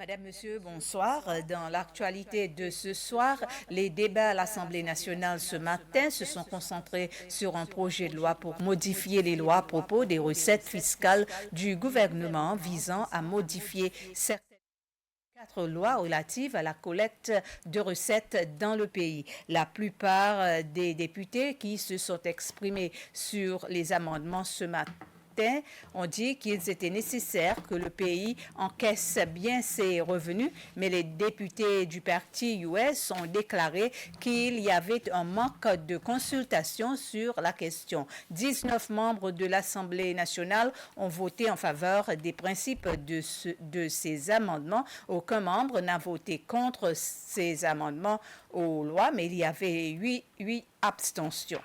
Madame, Monsieur, bonsoir. Dans l'actualité de ce soir, les débats à l'Assemblée nationale ce matin se sont concentrés sur un projet de loi pour modifier les lois à propos des recettes fiscales du gouvernement visant à modifier certaines 4 lois relatives à la collecte de recettes dans le pays. La plupart des députés qui se sont exprimés sur les amendements ce matin ont dit qu'il était nécessaire que le pays encaisse bien ses revenus, mais les députés du parti US ont déclaré qu'il y avait un manque de consultation sur la question. 19 membres de l'Assemblée nationale ont voté en faveur des principes de ces amendements. Aucun membre n'a voté contre ces amendements aux lois, mais il y avait 8 abstentions.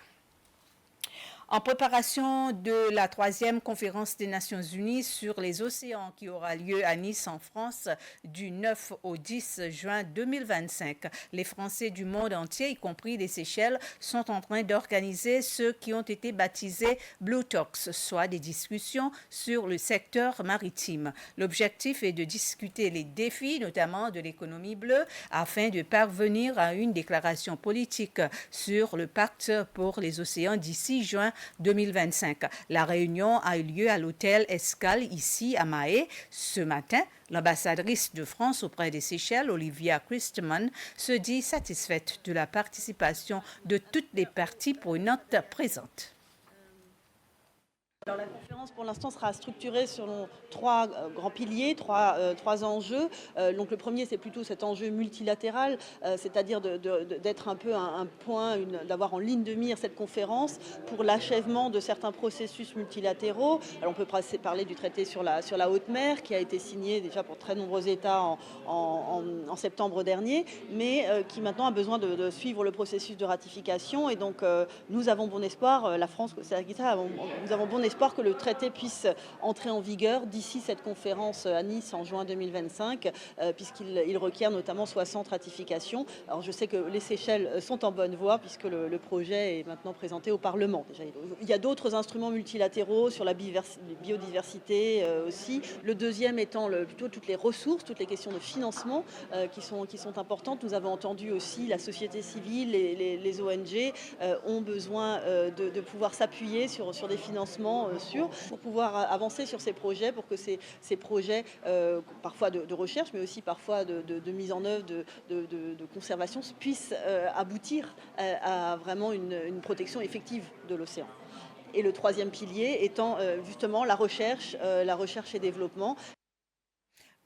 En préparation de la 3e conférence des Nations Unies sur les océans qui aura lieu à Nice en France du 9 au 10 juin 2025, les Français du monde entier, y compris les Seychelles, sont en train d'organiser ceux qui ont été baptisés Blue Talks, soit des discussions sur le secteur maritime. L'objectif est de discuter les défis, notamment de l'économie bleue, afin de parvenir à une déclaration politique sur le pacte pour les océans d'ici juin 2025. La réunion a eu lieu à l'hôtel Escale ici à Mahé ce matin. L'ambassadrice de France auprès des Seychelles, Olivia Christman, se dit satisfaite de la participation de toutes les parties prenantes présentes. Alors, la conférence, pour l'instant, sera structurée selon 3 grands piliers, trois enjeux. Donc, le premier, c'est plutôt cet enjeu multilatéral, c'est-à-dire d'être un peu un point, d'avoir en ligne de mire cette conférence pour l'achèvement de certains processus multilatéraux. Alors, on peut parler du traité sur la haute mer, qui a été signé déjà pour très nombreux États en septembre dernier, mais qui maintenant a besoin de suivre le processus de ratification. Et donc, nous avons bon espoir, la France, nous avons bon espoir que le traité puisse entrer en vigueur d'ici cette conférence à Nice en juin 2025, puisqu'il requiert notamment 60 ratifications. Alors je sais que les Seychelles sont en bonne voie, puisque le projet est maintenant présenté au Parlement. Déjà, il y a d'autres instruments multilatéraux sur la biodiversité aussi. Le deuxième étant plutôt toutes les ressources, toutes les questions de financement qui sont importantes. Nous avons entendu aussi la société civile, les ONG ont besoin de pouvoir s'appuyer sur des financements pour pouvoir avancer sur ces projets, pour que ces projets, parfois de recherche, mais aussi parfois de mise en œuvre, de conservation, puissent aboutir à vraiment une protection effective de l'océan. Et le troisième pilier étant justement la recherche et développement.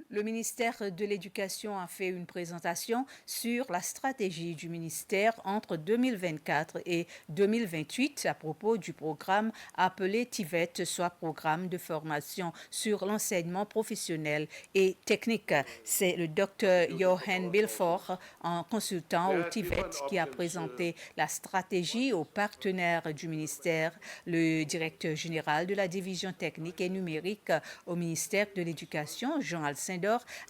Le ministère de l'Éducation a fait une présentation sur la stratégie du ministère entre 2024 et 2028 à propos du programme appelé TIVET, soit programme de formation sur l'enseignement professionnel et technique. C'est le Dr Johan Belfort, un consultant au TIVET, qui a présenté la stratégie aux partenaires du ministère. Le directeur général de la division technique et numérique au ministère de l'Éducation, Jean Alcindor,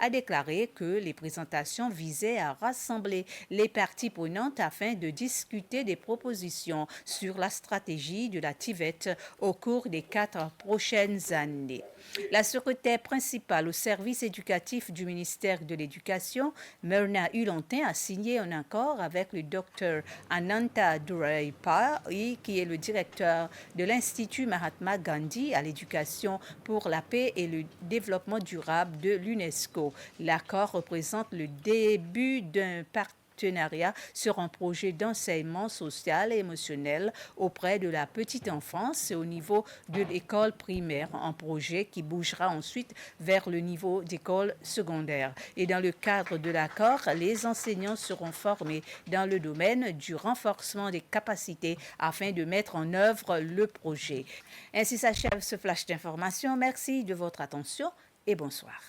a déclaré que les présentations visaient à rassembler les parties prenantes afin de discuter des propositions sur la stratégie de la TIVET au cours des 4 prochaines années. La secrétaire principale au service éducatif du ministère de l'Éducation, Myrna Ulantin, a signé un accord avec le Dr Ananta Duraipa, qui est le directeur de l'Institut Mahatma Gandhi à l'éducation pour la paix et le développement durable de l'UNESCO. L'accord représente le début d'un partenariat sur un projet d'enseignement social et émotionnel auprès de la petite enfance et au niveau de l'école primaire, un projet qui bougera ensuite vers le niveau d'école secondaire. Et dans le cadre de l'accord, les enseignants seront formés dans le domaine du renforcement des capacités afin de mettre en œuvre le projet. Ainsi s'achève ce flash d'information. Merci de votre attention et bonsoir.